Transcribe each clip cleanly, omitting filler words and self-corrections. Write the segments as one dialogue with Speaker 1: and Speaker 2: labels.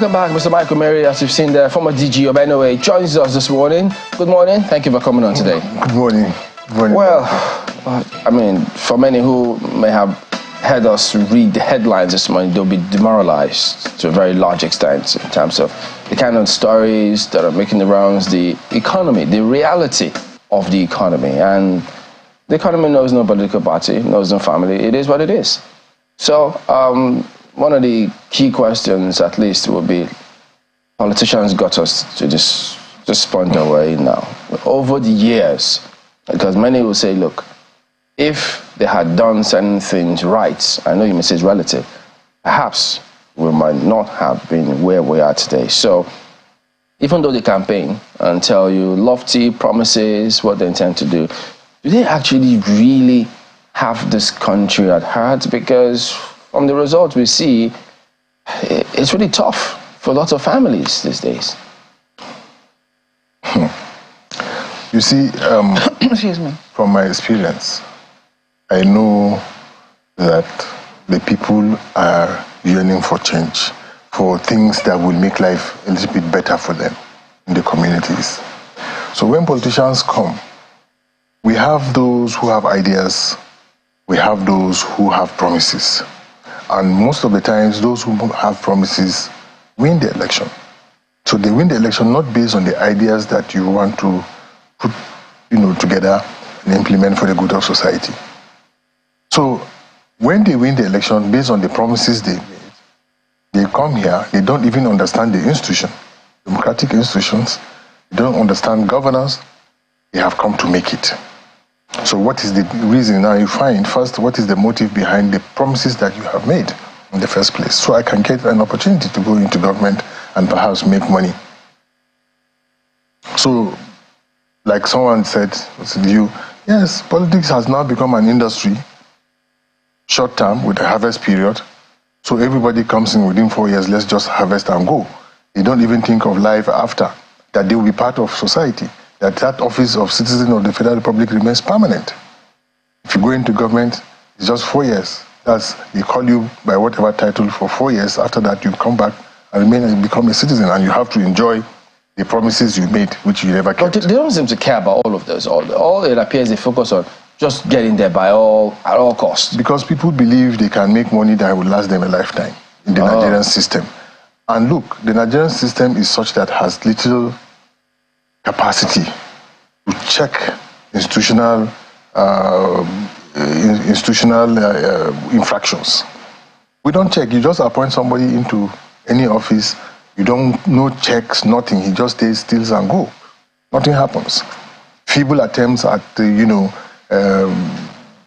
Speaker 1: Welcome back, Mr. Michael Mary. As you've seen, the former DG of NOA joins us this morning. Good morning. Thank you for coming on today.
Speaker 2: Good morning. Good morning.
Speaker 1: Well, I mean, for many who may have heard us read the headlines this morning, they'll be demoralized to a very large extent in terms of the kind of stories that are making the rounds, the economy, the reality of the economy. And the economy knows no political party, knows no family. It is what it is. So one of the key questions, at least, would be politicians got us to this point that we're in now. Over the years, because many will say, look, if they had done certain things right, I know you may say it's relative, perhaps we might not have been where we are today. So even though they campaign and tell you lofty promises, what they intend to do they actually really have this country at heart? Because from the results we see, it's really tough for lots of families these days.
Speaker 2: You see,
Speaker 3: excuse me,
Speaker 2: from my experience, I know that the people are yearning for change, for things that will make life a little bit better for them in the communities. So when politicians come, we have those who have ideas, we have those who have promises. And most of the times, those who have promises win the election. So they win the election not based on the ideas that you want to put together and implement for the good of society. So when they win the election based on the promises they made, they come here, they don't even understand the institution, democratic institutions, they don't understand governance, they have come to make it. So what is the reason? Now you find first, what is the motive behind the promises that you have made in the first place? So I can get an opportunity to go into government and perhaps make money. So, like someone said to you, yes, politics has now become an industry, short term with a harvest period. So everybody comes in within 4 years, let's just harvest and go. They don't even think of life after, that they will be part of society, that office of citizen of the Federal Republic remains permanent. If you go into government, it's just 4 years. They call you by whatever title for 4 years. After that, you come back and remain and become a citizen, and you have to enjoy the promises you made, which you never kept.
Speaker 1: But they don't seem to care about all of those. All it appears they focus on just getting there at all costs.
Speaker 2: Because people believe they can make money that will last them a lifetime in the Nigerian system. And look, the Nigerian system is such that has little capacity to check institutional infractions. We don't check. You just appoint somebody into any office. You don't, no checks, nothing. He just stays, steals and go. Nothing happens. Feeble attempts at,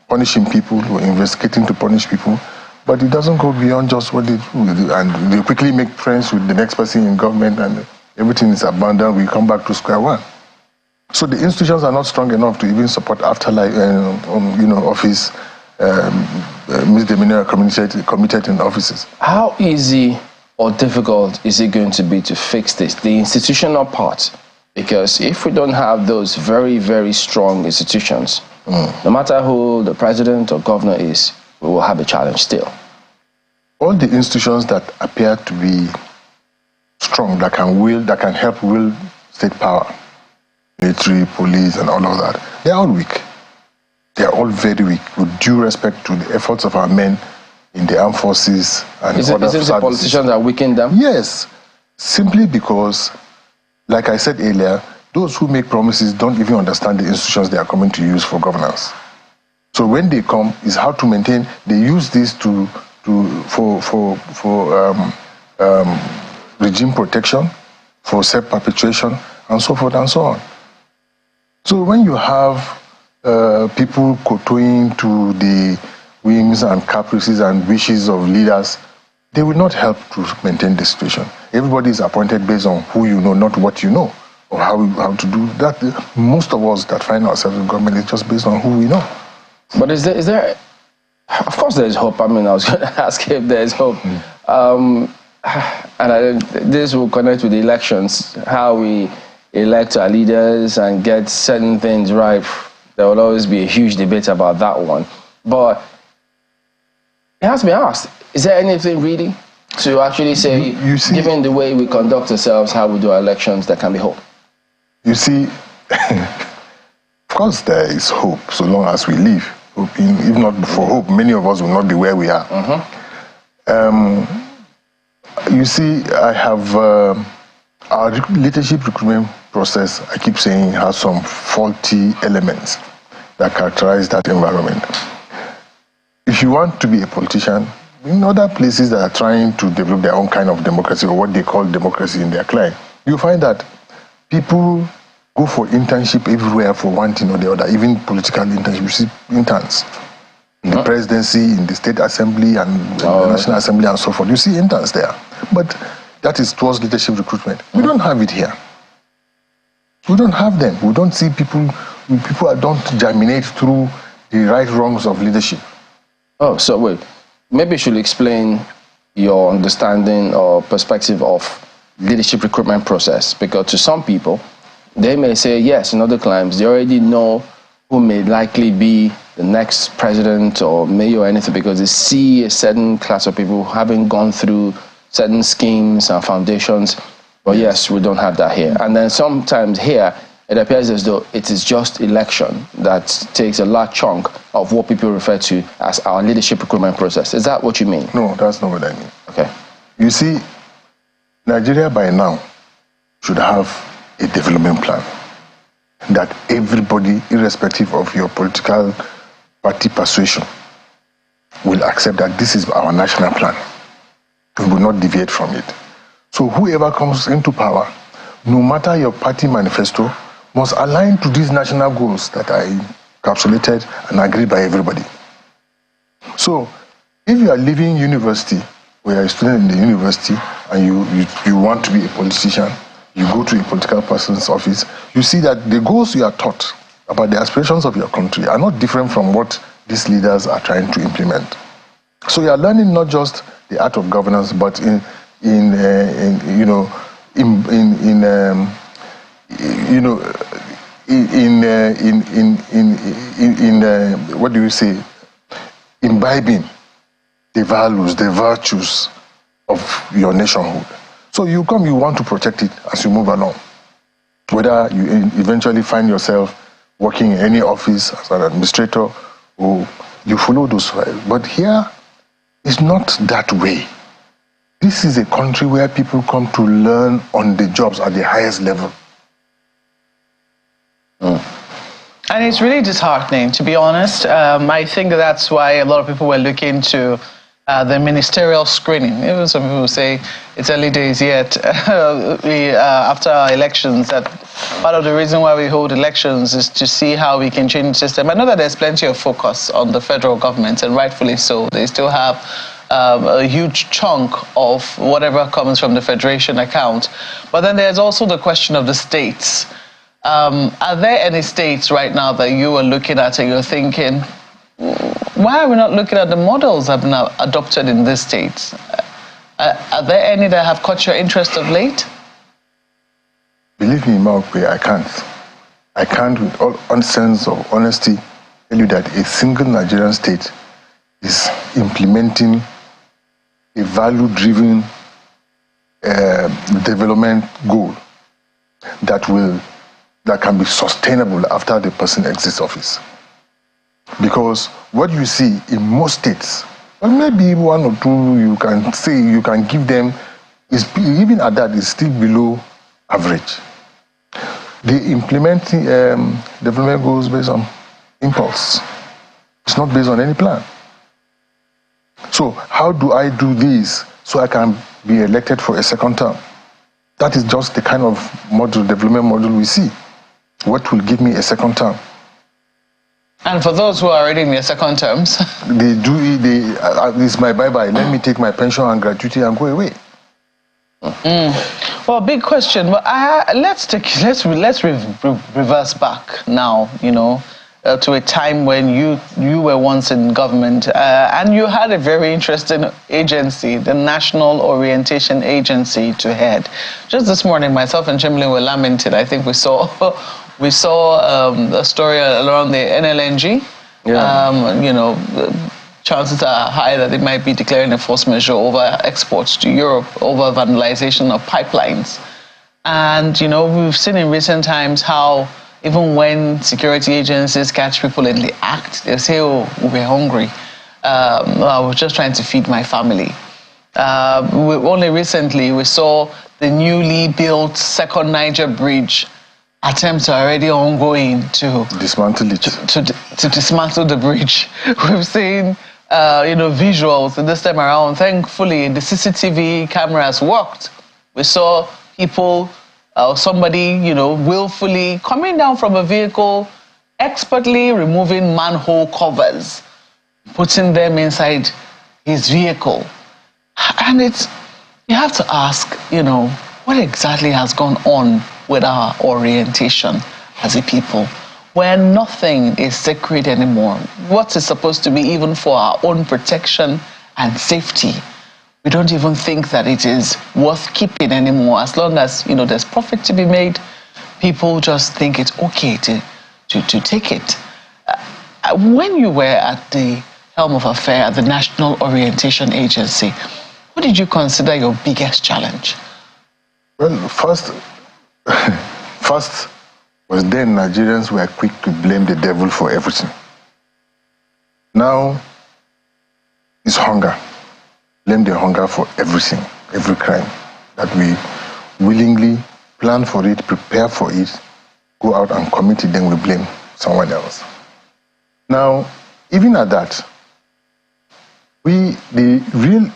Speaker 2: punishing people or investigating to punish people, but it doesn't go beyond just what they do. And they quickly make friends with the next person in government and everything is abandoned. We come back to square one. So the institutions are not strong enough to even support afterlife, office, misdemeanor committed in offices.
Speaker 1: How easy or difficult is it going to be to fix this, the institutional part? Because if we don't have those very, very strong institutions, no matter who the president or governor is, we will have a challenge still.
Speaker 2: All the institutions that appear to be strong, that can help wield state power, military, police, and all of that, they are all weak. They are all very weak, with due respect to the efforts of our men in the armed forces and other services.
Speaker 1: Is it the politicians that weaken them?
Speaker 2: Yes, simply because, like I said earlier, those who make promises don't even understand the institutions they are coming to use for governance. So when they come, is how to maintain. They use this for regime protection, for self-perpetuation, and so forth and so on. So when you have people kowtowing to the whims and caprices and wishes of leaders, they will not help to maintain the situation. Everybody is appointed based on who you know, not what you know, or how to do that. Most of us that find ourselves in government is just based on who we know.
Speaker 1: But is there of course there's hope. I mean, I was going to ask if there's hope. This will connect with the elections, how we elect our leaders and get certain things right. There will always be a huge debate about that one. But it has to be asked, is there anything really to actually say,
Speaker 2: you see,
Speaker 1: given the way we conduct ourselves, how we do our elections, there can be hope?
Speaker 2: You see, of course there is hope so long as we live. If not for hope, many of us will not be where we are. You see, I have our leadership recruitment process, I keep saying, has some faulty elements that characterize that environment. If you want to be a politician, in other places that are trying to develop their own kind of democracy, or what they call democracy in their client, you find that people go for internship everywhere for one thing or the other, even political internship. You see interns in the presidency, in the state assembly, and the national assembly, and so forth. You see interns there. But that is towards leadership recruitment. We don't have it here. We don't have them. We don't see people don't germinate through the right wrongs of leadership.
Speaker 1: Oh, so wait. Maybe you should explain your understanding or perspective of leadership recruitment process, because to some people, they may say, yes, in other climes, they already know who may likely be the next president or mayor or anything, because they see a certain class of people having gone through certain schemes and foundations. But yes, we don't have that here. And then sometimes here, it appears as though it is just election that takes a large chunk of what people refer to as our leadership recruitment process. Is that what you mean?
Speaker 2: No, that's not what I mean.
Speaker 1: Okay.
Speaker 2: You see, Nigeria by now should have a development plan that everybody, irrespective of your political party persuasion, will accept that this is our national plan. We will not deviate from it. So whoever comes into power, no matter your party manifesto, must align to these national goals that are encapsulated and agreed by everybody. So if you are leaving university, or you are a student in the university, and you want to be a politician, you go to a political person's office, you see that the goals you are taught about the aspirations of your country are not different from what these leaders are trying to implement. So you are learning not just the art of governance, but what do you say? Imbibing the values, the virtues of your nationhood. So you want to protect it as you move along. Whether you eventually find yourself working in any office as an administrator, or you follow those values. But here, it's not that way. This is a country where people come to learn on the jobs at the highest level.
Speaker 3: And it's really disheartening, to be honest. I think that's why a lot of people were looking to the ministerial screening. Even some people say it's early days yet. After our elections, that part of the reason why we hold elections is to see how we can change the system. I know that there's plenty of focus on the federal government, and rightfully so. They still have a huge chunk of whatever comes from the federation account. But then there's also the question of the states. Are there any states right now that you are looking at and you're thinking, why are we not looking at the models that have been adopted in these states? Are there any that have caught your interest of late?
Speaker 2: Believe me, Maokwe, I can't. I can't, with all sense of honesty, tell you that a single Nigerian state is implementing a value-driven development goal that can be sustainable after the person exits office. Because what you see in most states, well, maybe one or two you can say, you can give them, is even at that, is still below average. They implement development goals based on impulse. It's not based on any plan. So how do I do this so I can be elected for a second term? That is just the kind of development model we see. What will give me a second term?
Speaker 3: And for those who are already in their second terms?
Speaker 2: It's my bye-bye. Let me take my pension and gratuity and go away.
Speaker 3: Well, big question. But let's reverse back now, to a time when you were once in government and you had a very interesting agency, the National Orientation Agency, to head. Just this morning, myself and Chimlin were lamented. I think we saw a story around the NLNG. Yeah. chances are high that they might be declaring a force majeure over exports to Europe, over vandalization of pipelines. And, you know, we've seen in recent times how even when security agencies catch people in the act, they'll say, oh, we're hungry. I was just trying to feed my family. Only recently, we saw the newly built second Niger bridge. Attempts are already ongoing to
Speaker 2: dismantle it.
Speaker 3: To dismantle the bridge. We've seen, visuals this time around. Thankfully, the CCTV cameras worked. We saw people, somebody, willfully coming down from a vehicle, expertly removing manhole covers, putting them inside his vehicle. And you have to ask, what exactly has gone on with our orientation as a people, where nothing is sacred anymore. What is supposed to be even for our own protection and safety, we don't even think that it is worth keeping anymore. As long as, there's profit to be made, people just think it's okay to take it. When you were at the helm of affairs at the National Orientation Agency, what did you consider your biggest challenge?
Speaker 2: Well, first was then Nigerians were quick to blame the devil for everything. Now it's hunger. Blame the hunger for everything, every crime that we willingly plan for it, prepare for it, go out and commit it, then we blame someone else. Now, even at that, the real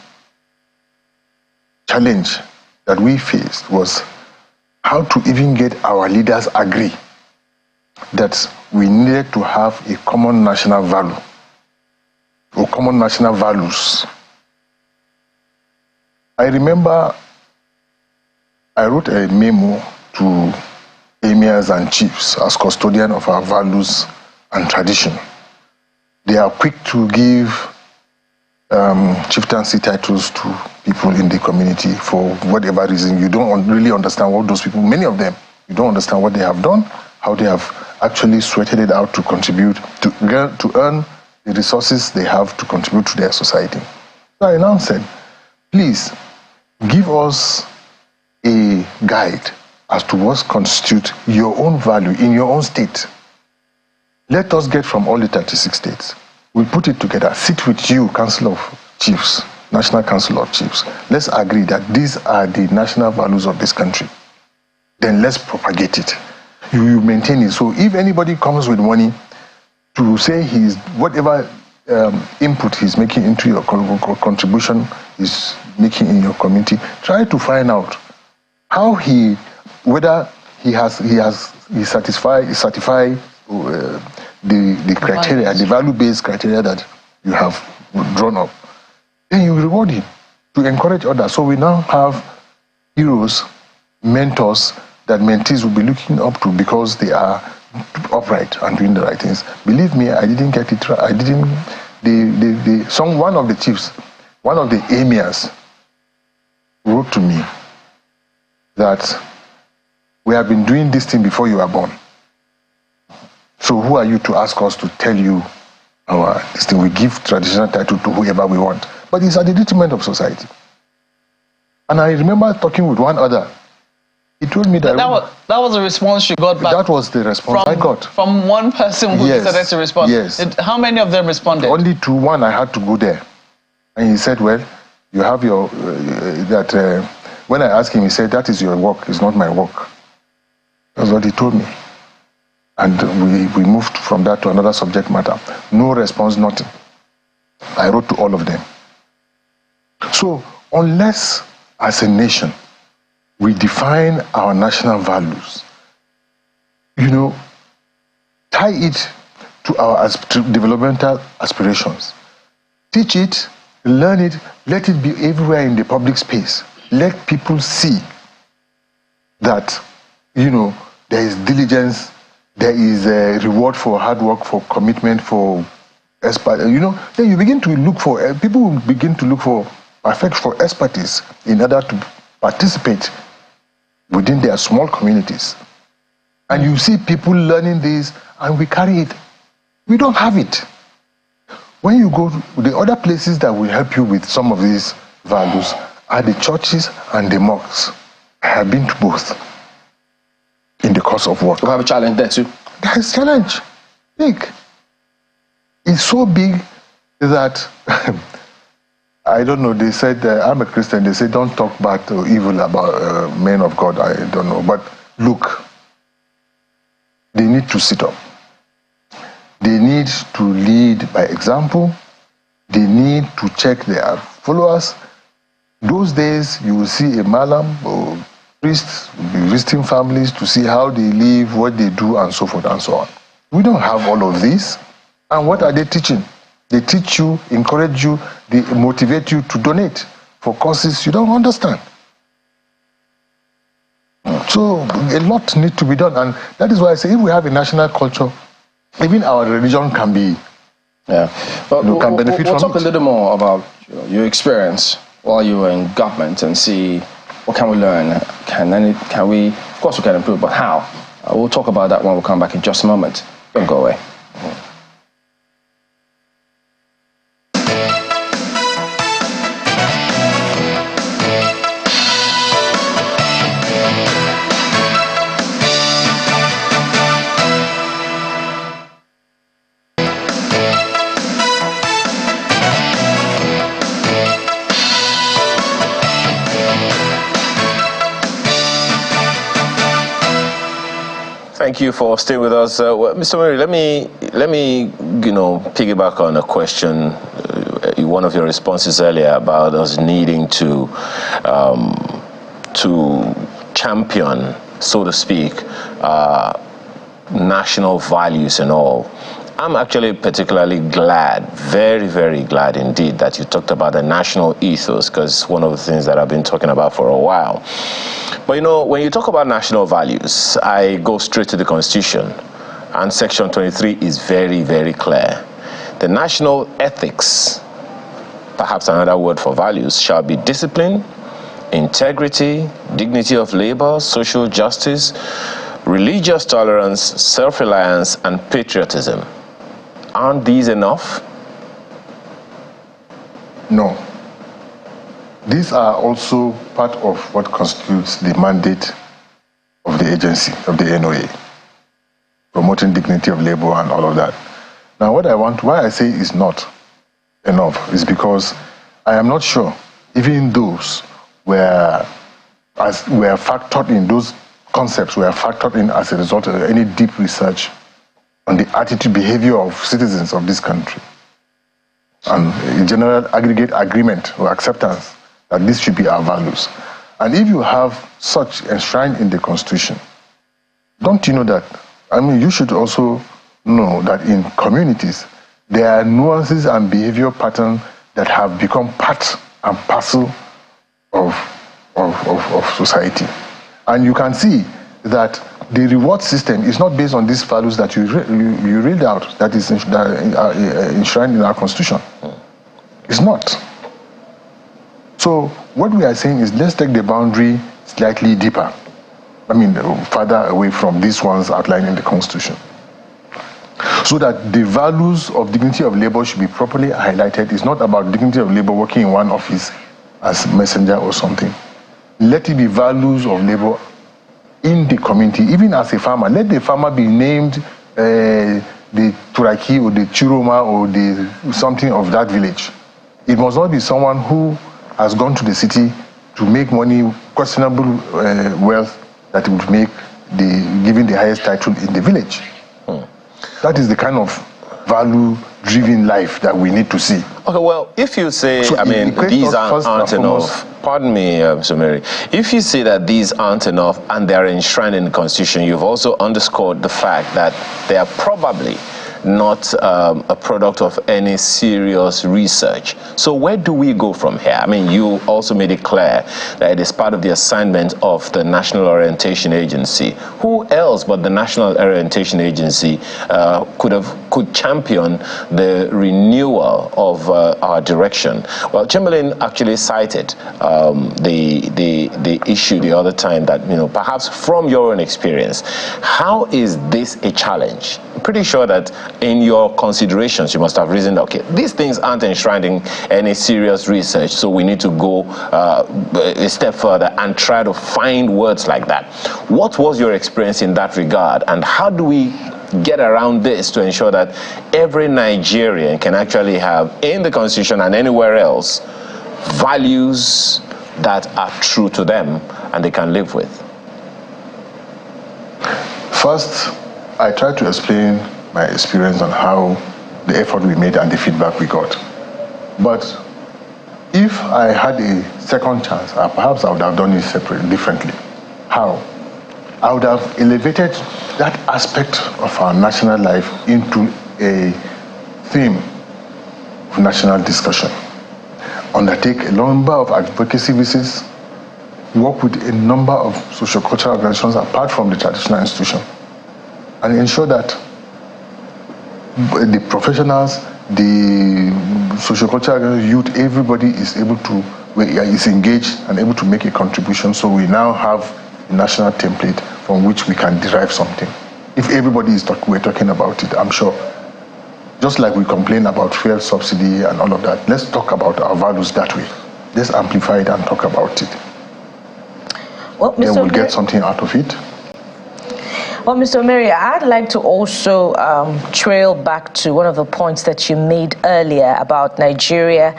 Speaker 2: challenge that we faced was how to even get our leaders agree that we needed to have a common national value or common national values. I remember I wrote a memo to emirs and chiefs as custodian of our values and tradition. They are quick to give chieftaincy titles to people in the community for whatever reason. You don't really understand what those people, many of them, you don't understand what they have done, how they have actually sweated it out to contribute, to earn the resources they have to contribute to their society. So I now said, please give us a guide as to what constitutes your own value in your own state. Let us get from all the 36 states. We'll put it together, sit with you, Council of Chiefs, National Council of Chiefs. Let's agree that these are the national values of this country. Then let's propagate it. You maintain it. So if anybody comes with money to say he's whatever input he's making into your contribution is making in your community, try to find out how whether he certify the criteria, the value-based criteria that you have drawn up. Then you reward him to encourage others. So we now have heroes, mentors that mentees will be looking up to because they are upright and doing the right things. Believe me, I didn't get it right. I didn't. One of the chiefs, one of the emirs, wrote to me that we have been doing this thing before you were born. So who are you to ask us to tell you this thing? We give traditional title to whoever we want, but it's at the detriment of society. And I remember talking with one other. He told me that
Speaker 3: that was a response you got back.
Speaker 2: That was the response I got
Speaker 3: from one person who decided to respond.
Speaker 2: Yes.
Speaker 3: How many of them responded?
Speaker 2: Only to one. I had to go there, and he said, "Well, you have your When I asked him, he said, "That is your work. It's not my work." That's what he told me. And we moved from that to another subject matter. No response, nothing. I wrote to all of them. So unless, as a nation, we define our national values, tie it to our developmental aspirations, teach it, learn it, let it be everywhere in the public space. Let people see that, there is diligence, there is a reward for hard work, for commitment, for then you begin to look for, people will begin to look for expertise in order to participate within their small communities. And you see people learning this, and we carry it. We don't have it. When you go to the other places that will help you with some of these values are the churches and the mosques. I have been to both in the course of work.
Speaker 1: We have a challenge there too.
Speaker 2: There is a challenge. Big. It's so big that, I don't know, they said, I'm a Christian, they say don't talk bad or evil about men of God, I don't know. But look, they need to sit up. They need to lead by example. They need to check their followers. Those days, you will see a malam or priest will be visiting families to see how they live, what they do, and so forth and so on. We don't have all of this. And what are they teaching? They teach you, encourage you, they motivate you to donate for causes you don't understand. So a lot needs to be done. And that is why I say if we have a national culture, even our religion can be,
Speaker 1: but
Speaker 2: can benefit from it.
Speaker 1: We'll talk a little more about your experience while you were in government and see what can we learn, can we, of course we can improve, but how? We'll talk about that when we come back in just a moment. Don't go away.
Speaker 4: Thank you for staying with us, Mr. Mary. Let me, piggyback on a question. One of your responses earlier about us needing to champion, so to speak, national values and all. I'm actually particularly glad, very, very glad indeed, that you talked about the national ethos, because it's one of the things that I've been talking about for a while. But when you talk about national values, I go straight to the Constitution, and Section 23 is very, very clear. The national ethics, perhaps another word for values, shall be discipline, integrity, dignity of labor, social justice, religious tolerance, self-reliance, and patriotism. Aren't these enough?
Speaker 2: No. These are also part of what constitutes the mandate of the agency, of the NOA, promoting dignity of labor and all of that. Now, why I say is not enough is because I am not sure even those were factored in, those concepts were factored in as a result of any deep research on the attitude, behavior of citizens of this country, and a general aggregate agreement or acceptance that this should be our values. And if you have such enshrined in the Constitution, don't you know that, you should also know that in communities, there are nuances and behavior patterns that have become part and parcel of society. And you can see that the reward system is not based on these values that you read out, that is enshrined in our Constitution. It's not. So what we are saying is let's take the boundary slightly deeper. Further away from these ones outlined in the Constitution. So that the values of dignity of labor should be properly highlighted. It's not about dignity of labor working in one office as messenger or something. Let it be values of labor in the community, even as a farmer. Let the farmer be named the Turaki or the Chiroma or the something of that village. It must not be someone who has gone to the city to make money, questionable wealth that would make giving the highest title in the village. That is the kind of value-driven life that we need to see.
Speaker 4: Okay, well, if you say,
Speaker 2: So
Speaker 4: these aren't enough, pardon me, Mr. Mary, if you say that these aren't enough and they are enshrined in the Constitution, you've also underscored the fact that they are probably not a product of any serious research. So where do we go from here? You also made it clear that it is part of the assignment of the National Orientation Agency. Who else but the National Orientation Agency could champion the renewal of our direction? Well, Chamberlain actually cited the issue the other time that, perhaps from your own experience, how is this a challenge? I'm pretty sure that in your considerations, you must have reasoned, okay, these things aren't enshrined in any serious research, so we need to go a step further and try to find words like that. What was your experience in that regard, and how do we get around this to ensure that every Nigerian can actually have, in the Constitution and anywhere else, values that are true to them and they can live with?
Speaker 2: First, I tried to explain my experience on how the effort we made and the feedback we got. But if I had a second chance, perhaps I would have done it differently. How? I would have elevated that aspect of our national life into a theme of national discussion. Undertake a number of advocacy visits, work with a number of socio-cultural organizations apart from the traditional institution, and ensure that the professionals, the socio-cultural youth, everybody is able to, is engaged and able to make a contribution, so we now have a national template from which we can derive something. If everybody is we're talking about it, I'm sure. Just like we complain about fuel subsidy and all of that, let's talk about our values that way. Let's amplify it and talk about it.
Speaker 5: Well,
Speaker 2: then we'll get something out of it.
Speaker 5: Well, Mr. Omeri, I'd like to also trail back to one of the points that you made earlier about Nigeria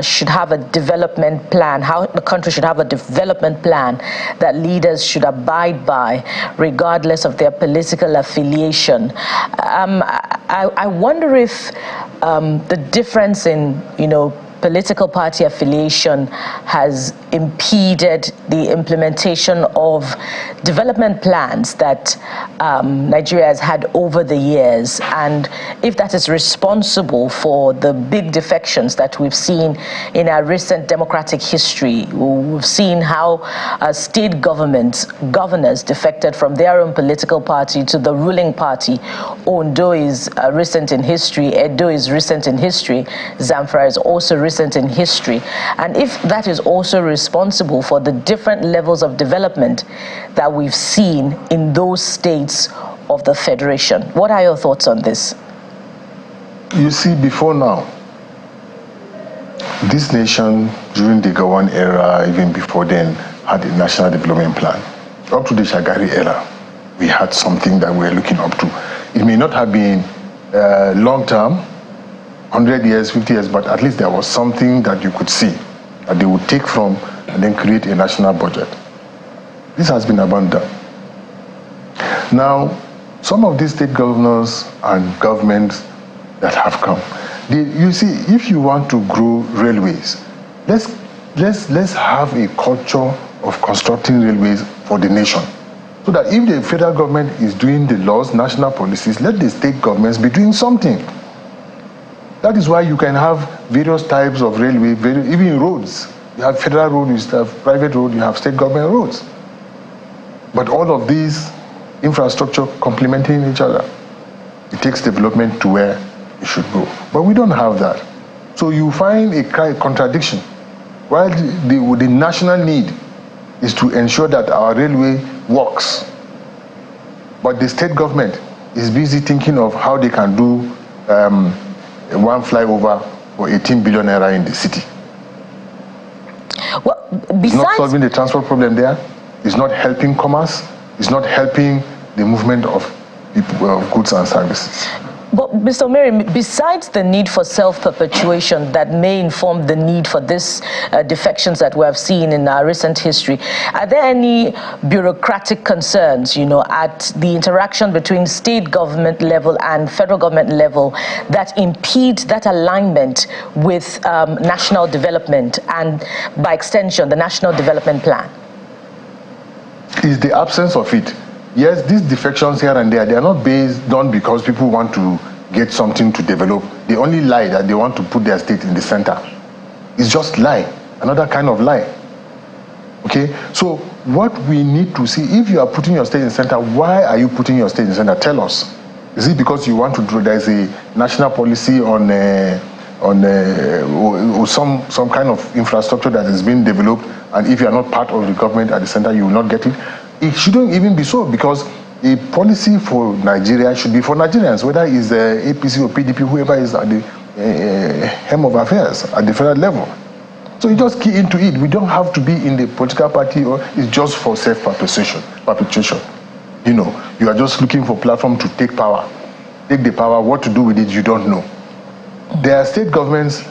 Speaker 5: should have a development plan, how the country should have a development plan that leaders should abide by, regardless of their political affiliation. I wonder if the difference in, political party affiliation has impeded the implementation of development plans that Nigeria has had over the years, and if that is responsible for the big defections that we've seen in our recent democratic history. We've seen how state governors defected from their own political party to the ruling party. Ondo is recent in history, Edo is recent in history, Zamfara is also recent in history. And if that is also responsible for the different levels of development that we've seen in those states of the Federation, what are your thoughts on this?
Speaker 2: You see, before now, this nation, during the Gowon era, even before then, had a national development plan. Up to the Shagari era, we had something that we were looking up to. It may not have been long-term, 100 years, 50 years, but at least there was something that you could see that they would take from and then create a national budget. This has been abandoned. Now, some of these state governors and governments that have come, you see, if you want to grow railways, let's have a culture of constructing railways for the nation. So that if the federal government is doing the laws, national policies, let the state governments be doing something. That is why you can have various types of railway, even roads. You have federal road, you have private road, you have state government roads. But all of these infrastructure complementing each other. It takes development to where it should go. But we don't have that. So you find a contradiction. While the national need is to ensure that our railway works, but the state government is busy thinking of how they can do one flyover for 18 billion naira in the city.
Speaker 5: Well,
Speaker 2: it's not solving the transport problem there. It's not helping commerce. It's not helping the movement of people, of goods and services.
Speaker 5: But Mr. Omeri, besides the need for self-perpetuation that may inform the need for this defections that we have seen in our recent history, are there any bureaucratic concerns, at the interaction between state government level and federal government level that impede that alignment with national development and, by extension, the National Development Plan?
Speaker 2: Is the absence of it. Yes, these defections here and there, they are not done because people want to get something to develop. They only lie that they want to put their state in the center. It's just lie, another kind of lie. Okay, so what we need to see, if you are putting your state in the center, why are you putting your state in the center? Tell us. Is it because you want to do, there's a national policy on some kind of infrastructure that is being developed, and if you are not part of the government at the center, you will not get it? It shouldn't even be so, because a policy for Nigeria should be for Nigerians, whether it's APC or PDP, whoever is at the helm of affairs at the federal level. So you just key into it. We don't have to be in the political party, or it's just for perpetuation. You know, you are just looking for a platform to take power. Take the power, what to do with it, you don't know. There are state governments,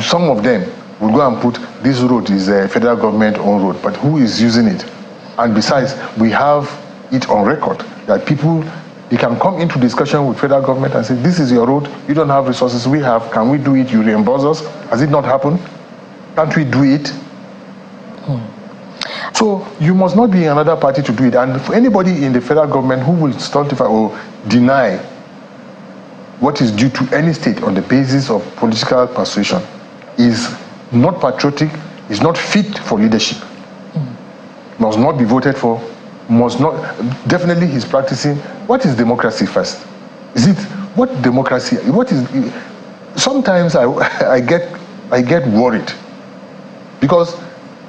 Speaker 2: some of them will go and put, this road is a federal government owned road, but who is using it? And besides, we have it on record that people, they can come into discussion with federal government and say, this is your road, you don't have resources, we have, can we do it, you reimburse us? Has it not happened? Can't we do it? So you must not be another party to do it. And for anybody in the federal government who will stultify or deny what is due to any state on the basis of political persuasion is not patriotic, is not fit for leadership, must not be voted for, must not, definitely he's practicing, what is democracy first? Is it, what democracy, what is, sometimes I get worried because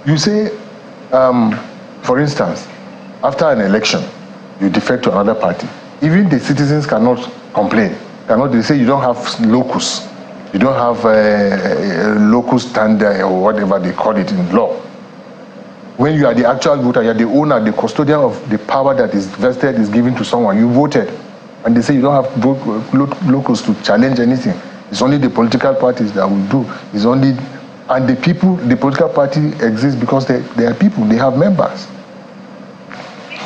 Speaker 2: you say, for instance, after an election, you defect to another party. Even the citizens cannot complain. They say you don't have locus. You don't have a locus standard or whatever they call it in law. When you are the actual voter, you are the owner, the custodian of the power that is vested, is given to someone. You voted. And they say you don't have locus to challenge anything. It's only the political parties that will do. It's only, and the people, the political party exists because they are people, they have members.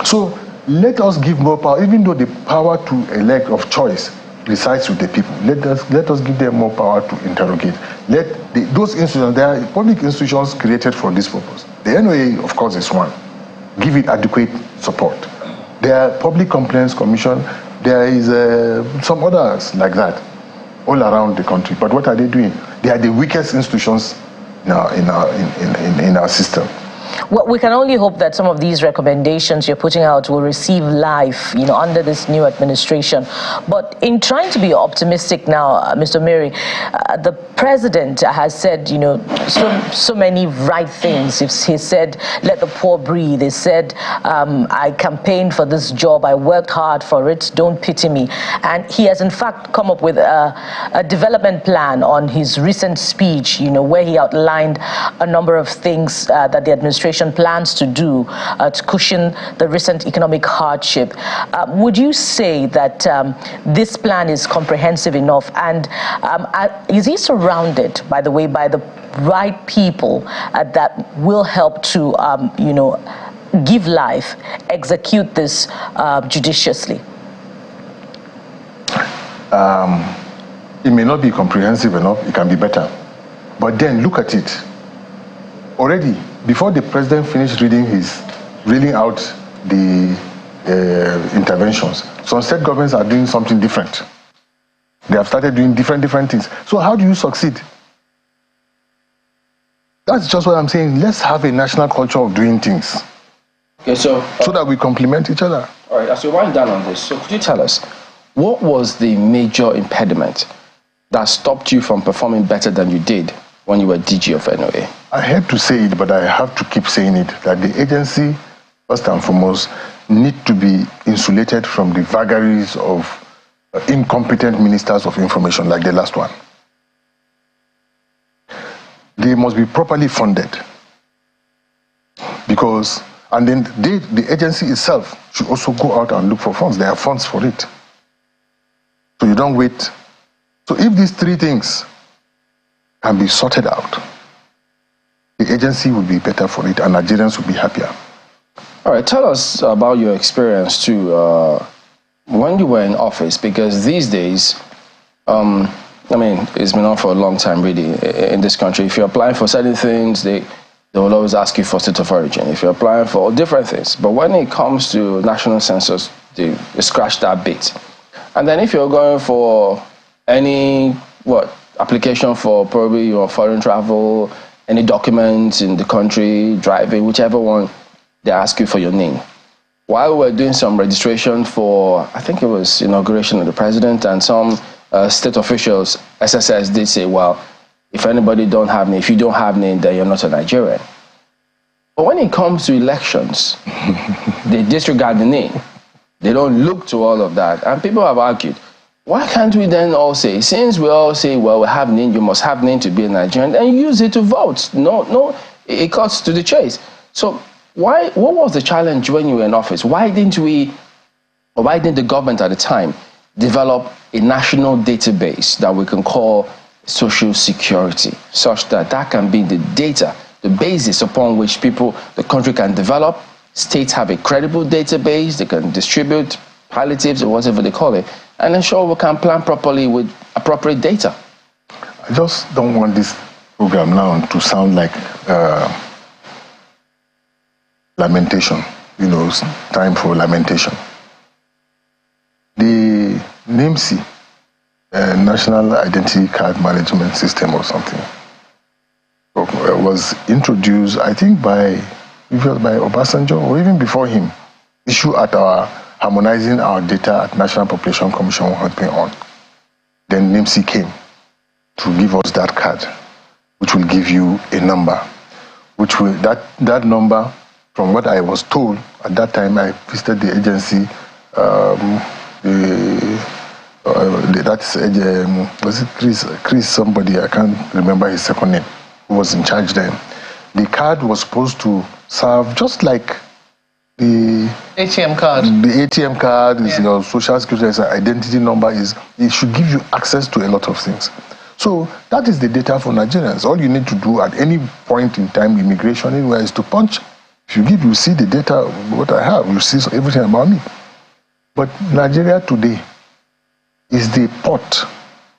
Speaker 2: So let us give more power, even though the power to elect of choice resides with the people. Let us give them more power to interrogate. Those institutions, there are public institutions created for this purpose. The NOA, of course, is one. Give it adequate support. There are public complaints commission. There is some others like that all around the country. But what are they doing? They are the weakest institutions in our system.
Speaker 5: Well, we can only hope that some of these recommendations you're putting out will receive life, under this new administration. But in trying to be optimistic now, Mr. Mary, the president has said, so many right things. He said, let the poor breathe. He said, I campaigned for this job. I worked hard for it. Don't pity me. And he has, in fact, come up with a development plan on his recent speech, where he outlined a number of things that the administration plans to do to cushion the recent economic hardship. Would you say that this plan is comprehensive enough? And is he surrounded, by the way, by the right people that will help to, give life, execute this judiciously?
Speaker 2: It may not be comprehensive enough, it can be better. But then look at it. Already, before the president finished reading out the interventions, some state governments are doing something different. They have started doing different things. So how do you succeed? That's just what I'm saying. Let's have a national culture of doing things.
Speaker 1: Okay, so
Speaker 2: that we complement each other.
Speaker 1: All right, as we wind down on this, so could you tell us, what was the major impediment that stopped you from performing better than you did when you were DG of NOA?
Speaker 2: I hate to say it, but I have to keep saying it, that the agency, first and foremost, need to be insulated from the vagaries of incompetent ministers of information like the last one. They must be properly funded. Because, and then the agency itself should also go out and look for funds. There are funds for it. So you don't wait. So if these three things can be sorted out, the agency will be better for it and Nigerians will be happier.
Speaker 1: All right, tell us about your experience too when you were in office, because these days, it's been on for a long time really in this country. If you're applying for certain things, they will always ask you for state of origin. If you're applying for different things, but when it comes to national census, they scratch that bit. And then if you're going for any, application for probably your foreign travel, any documents in the country, driving, whichever one, they ask you for your name. While we're doing some registration for, I think it was inauguration of the president, and some state officials, SSS, did say, well, if anybody don't have name, if you don't have name, then you're not a Nigerian. But when it comes to elections, they disregard the name. They don't look to all of that. And people have argued, why can't we then all say, since we all say, well, we have NIN, you must have NIN to be a Nigerian, and use it to vote? No, it cuts to the chase. So what was the challenge when you were in office? Why didn't the government at the time develop a national database that we can call social security, such that that can be the data, the basis upon which the country can develop? States have a credible database, they can distribute palliatives or whatever they call it, and ensure we can plan properly with appropriate data.
Speaker 2: I just don't want this program now to sound like lamentation, time for lamentation. The NIMC, National Identity Card Management System or something, was introduced, I think, by Obasanjo or even before him. Issue at our harmonizing our data at National Population Commission was going on. Then NIMC came to give us that card, which will give you a number, which will that number, from what I was told at that time, I visited the agency. Was it Chris somebody? I can't remember his second name, who was in charge then. The card was supposed to serve just like the
Speaker 3: ATM card.
Speaker 2: The ATM card is your social security identity number. It should give you access to a lot of things. So that is the data for Nigerians. All you need to do at any point in time, immigration anywhere, is to punch. If you see the data, what I have, you see everything about me. But Nigeria today is the port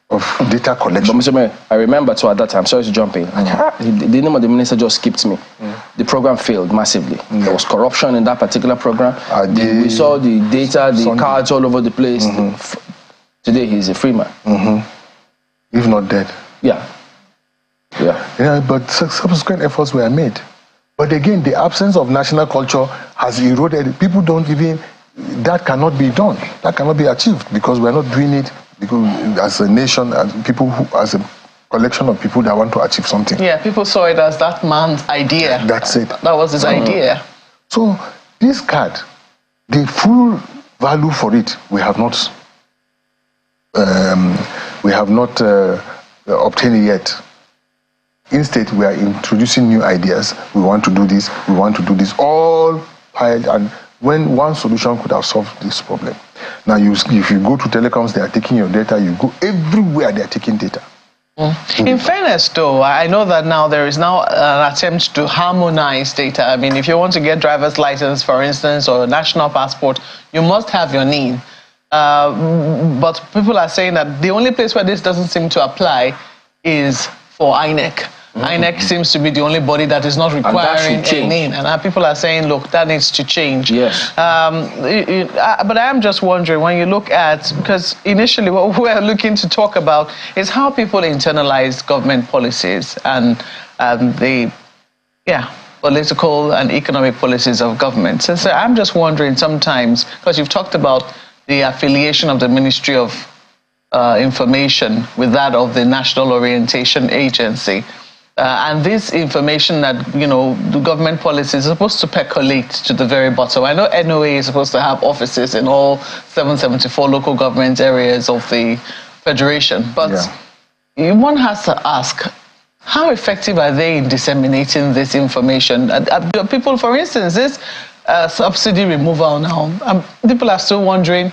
Speaker 2: of data collection.
Speaker 1: But Mr. Mayor, I remember too at that time, sorry to jump in, the name of the minister just skipped me. The program failed massively. There was corruption in that particular program. We saw the data, the cards all over the place. Today he's a free man.
Speaker 2: If not dead.
Speaker 1: Yeah,
Speaker 2: but subsequent efforts were made. But again, the absence of national culture has eroded. People don't even, that cannot be done. That cannot be achieved because we're not doing it because as a nation, as a collection of people that want to achieve something.
Speaker 3: Yeah, people saw it as that man's idea.
Speaker 2: That's it.
Speaker 3: That was his idea.
Speaker 2: So this card, the full value for it, we have not obtained it yet. Instead, we are introducing new ideas. We want to do this, all piled, and when one solution could have solved this problem. Now, if you go to telecoms, they are taking your data. You go everywhere, they are taking data.
Speaker 3: In fairness, though, I know that now there is now an attempt to harmonize data. I mean, if you want to get driver's license, for instance, or a national passport, you must have your NIN. But people are saying that the only place where this doesn't seem to apply is for INEC. INEC seems to be the only body that is not requiring a NIN. And people are saying, look, that needs to change.
Speaker 1: Yes.
Speaker 3: But I am just wondering, when you look at, because initially what we're looking to talk about is how people internalize government policies and the political and economic policies of government. So I'm just wondering sometimes, because you've talked about the affiliation of the Ministry of Information with that of the National Orientation Agency. And this information that, the government policy is supposed to percolate to the very bottom. I know NOA is supposed to have offices in all 774 local government areas of the Federation. But one has to ask, how effective are they in disseminating this information? People, for instance, this subsidy removal now, people are still wondering,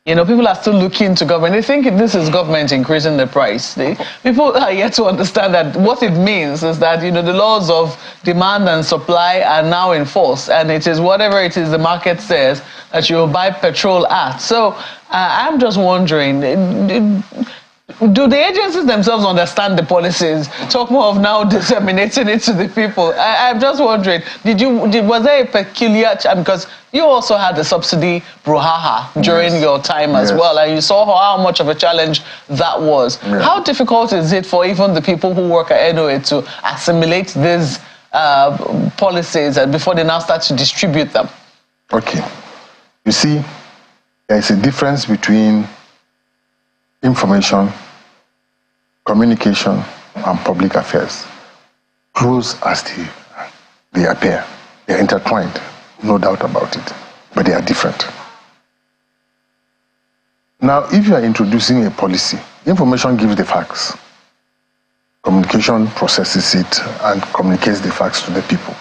Speaker 3: people are still looking to government. They think this is government increasing the price. People are yet to understand that what it means is that, the laws of demand and supply are now in force. And it is whatever it is the market says that you will buy petrol at. So I'm just wondering, do the agencies themselves understand the policies? Talk more of now disseminating it to the people. I'm just wondering, was there a peculiar, because you also had the subsidy brouhaha during your time as well, and you saw how much of a challenge that was. How difficult is it for even the people who work at NOA to assimilate these policies before they now start to distribute them?
Speaker 2: Okay. You see, there is a difference between information, communication, and public affairs. Close as they appear. They are intertwined, no doubt about it. but they are different. Now, if you are introducing a policy, information gives the facts. Communication processes it and communicates the facts to the people.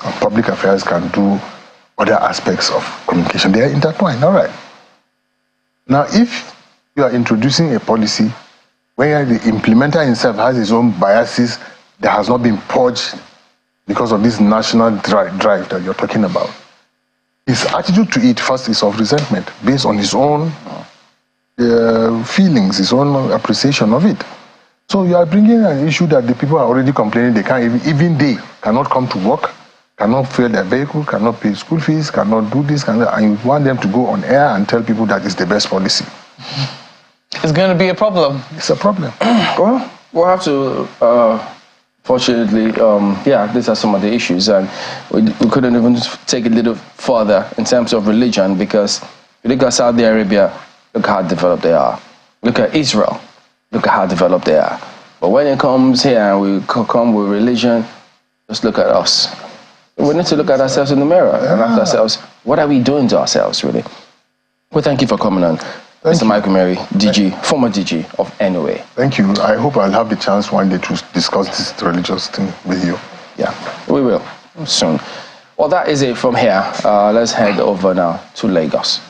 Speaker 2: And public affairs can do other aspects of communication. They are intertwined, all right. Now, if you are introducing a policy where the implementer himself has his own biases that has not been purged because of this national drive that you're talking about, his attitude to it first is of resentment based on his own feelings, his own appreciation of it. So you are bringing an issue that the people are already complaining they can't, even they cannot come to work, cannot fuel their vehicle, cannot pay school fees, cannot do this, and you want them to go on air and tell people that it's the best policy.
Speaker 3: It's going to be a problem.
Speaker 2: It's a problem.
Speaker 1: Well, we'll have to, fortunately, these are some of the issues, and we couldn't even take it a little further in terms of religion, because you look at Saudi Arabia, look how developed they are. Look at Israel, look at how developed they are. But when it comes here and we come with religion, just look at us. We need to look at ourselves in the mirror and ask ourselves, what are we doing to ourselves, really? Well, thank you for coming on. Mr. Michael Mary, DG, former DG of NOA.
Speaker 2: Thank you. I hope I'll have the chance one day to discuss this religious thing with you.
Speaker 1: Yeah, we will soon. Well, that is it from here. Let's head over now to Lagos.